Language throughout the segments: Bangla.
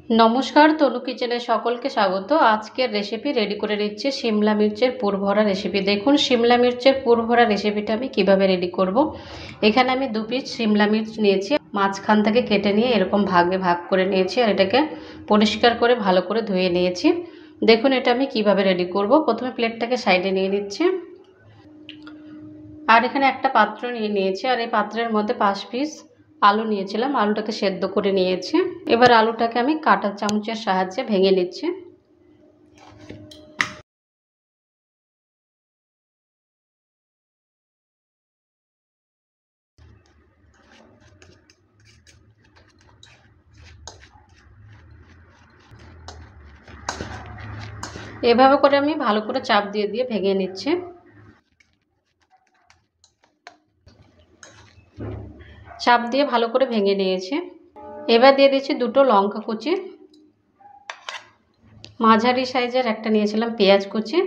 নমস্কার, তনু কিচেনে সকলকে স্বাগত। আজকের রেসিপি রেডি করে নিচ্ছে শিমলা মির্চের পুরভরা রেসিপি। দেখুন শিমলা মির্চের পুরভরা রেসিপিটা আমি কিভাবে রেডি করব। এখানে আমি 2 পিস শিমলা মির্চ নিয়েছি, মাঝখান থেকে কেটে নিয়ে এরকম ভাগে ভাগ করে নিয়েছি, আর এটাকে পরিষ্কার করে ভালো করে ধুয়ে নিয়েছি। দেখুন এটা আমি কিভাবে রেডি করব। প্রথমে প্লেটটাকে সাইডে নিয়ে নিচ্ছি, আর এখানে একটা পাত্র নিয়ে নিয়েছি, আর এই পাত্রের মধ্যে 5 পিস আলু নিয়েছিলাম, আলুটাকে সেদ্ধ করে নিয়েছি। এবার আলুটাকে আমি কাঁটা চামচের সাহায্যে ভেঙে নিচ্ছি। এভাবে করে আমি ভালো করে চাপ দিয়ে দিয়ে ভেঙে নিচ্ছি। চাপ দিয়ে ভালো করে ভেঙে নিয়েছি। এবার দিয়ে দিচ্ছি 2টো লঙ্কা কুচি, মাঝারি সাইজের একটা নিয়েছিলাম পেঁয়াজ কুচি,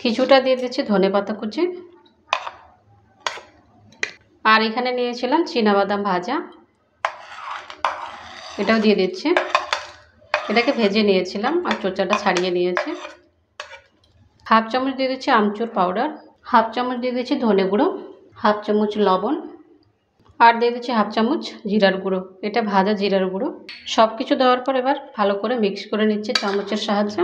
কিছুটা দিয়ে দিচ্ছি ধনেপাতা কুচি, আর এখানে নিয়েছিলাম চীনাবাদাম ভাজা, এটাও দিয়ে দিচ্ছি। এটাকে ভেজে নিয়েছিলাম আর চোচাটা ছাড়িয়ে নিয়েছি। হাফ চামচ দিয়ে দিচ্ছি আমচুর পাউডার, হাফ চামচ দিয়ে দিচ্ছি ধনে গুঁড়ো, হাফ চামচ লবণ, আর দিয়ে দিচ্ছি হাফ চামচ জিরার গুঁড়ো। এটা ভাজা জিরার গুঁড়ো। সব কিছু দেওয়ার পর এবার ভালো করে মিক্স করে নিচ্ছি চামচের সাহায্যে।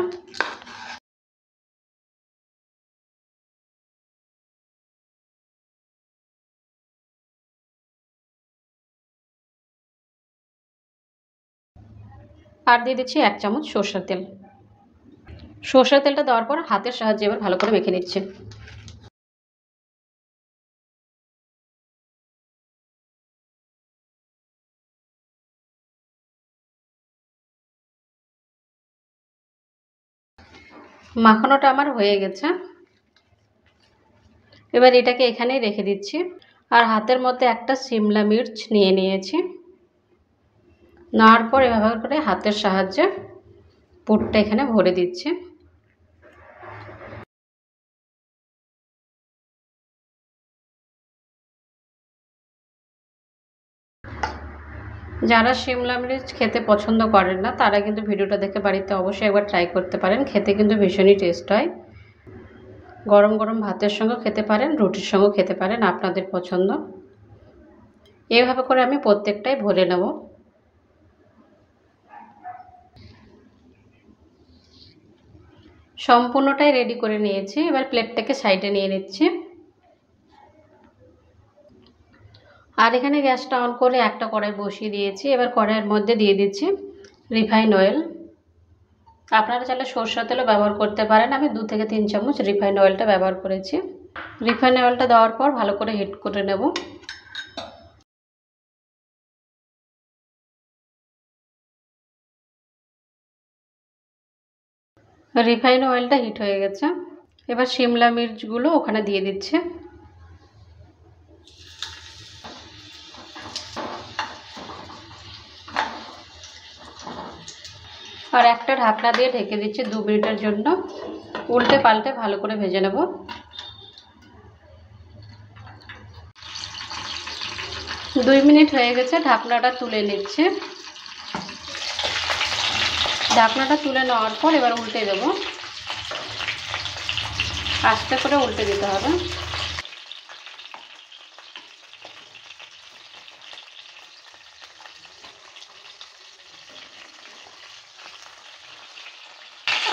আর দিয়ে দিচ্ছি 1 চামচ সরষের তেল। সরষের তেলটা দেওয়ার পর হাতের সাহায্যে এবার ভালো করে মেখে নিচ্ছি। মাখানোটা আমার হয়ে গেছে। এবার এটাকে এখানেই রেখে দিচ্ছি, আর হাতের মধ্যে একটা শিমলা মির্চ নিয়ে নিয়েছি। নেওয়ার পর এভাবে করে হাতের সাহায্যে পুরটা এখানে ভরে দিচ্ছি। যারা শিমলা মির্চ খেতে পছন্দ করেন না তারা কিন্তু ভিডিওটা দেখে বাড়িতে অবশ্যই একবার ট্রাই করতে পারেন। খেতে কিন্তু ভীষণই টেস্ট হয়। গরম গরম ভাতের সঙ্গেও খেতে পারেন, রুটির সঙ্গেও খেতে পারেন, আপনাদের পছন্দ। এইভাবে করে আমি প্রত্যেকটাই ভরে নেব। সম্পূর্ণটাই রেডি করে নিয়েছি। এবার প্লেটটাকে সাইডে নিয়ে নিচ্ছি, আর এখানে গ্যাসটা অন করে একটা কড়াই বসিয়ে দিয়েছি। এবার কড়াইয়ের মধ্যে দিয়ে দিচ্ছি রিফাইন অয়েল। আপনারা চাইলে সরষের তেলও ব্যবহার করতে পারেন। আমি 2 থেকে 3 চামচ রিফাইন অয়েলটা ব্যবহার করেছি। রিফাইন অয়েলটা দেওয়ার পর ভালো করে হিট করে নেব। রিফাইন অয়েলটা হিট হয়ে গেছে। এবার শিমলা মির্চগুলো ওখানে দিয়ে দিচ্ছে, আর একটা ঢাকনা দিয়ে ঢেকে দিচ্ছি 2 মিনিটের জন্য। উল্টে পাল্টে ভালো করে ভেজে নেব। 2 মিনিট হয়ে গেছে, ঢাকনাটা তুলে নিচ্ছে। ঢাকনাটা তুলে নেওয়ার পর এবার উল্টে দেব। আস্তে করে উল্টে দিতে হবে।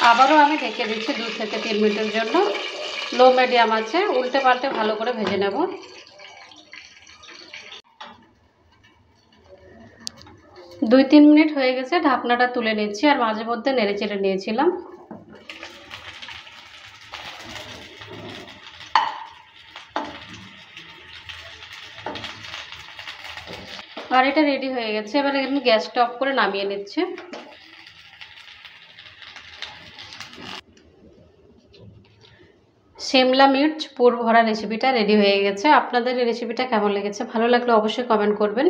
আবারও আমি ঢেকে দিচ্ছি 2 থেকে 3 মিনিটের জন্য। লো মিডিয়াম আছে, উল্টে পাল্টে ভালো করে ভেজে নেব। 2-3 মিনিট হয়ে গেছে, ঢাকনাটা তুলে নিচ্ছি, আর মাঝে মধ্যে নেড়ে চেড়ে নিয়েছিলাম। আর এটা রেডি হয়ে গেছে। এবার আমি গ্যাসটা অফ করে নামিয়ে নিচ্ছি। শিমলা মির্চ পুর ভরা রেসিপিটা রেডি হয়ে গেছে। আপনাদের এই রেসিপিটা কেমন লেগেছে? ভালো লাগলে অবশ্যই কমেন্ট করবেন।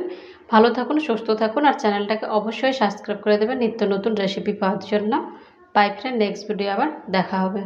ভালো থাকুন, সুস্থ থাকুন, আর চ্যানেলটাকে অবশ্যই সাবস্ক্রাইব করে দেবেন নিত্য নতুন রেসিপি পাওয়ার জন্য। বাই ফ্রেন্ড, নেক্সট ভিডিও আবার দেখা হবে।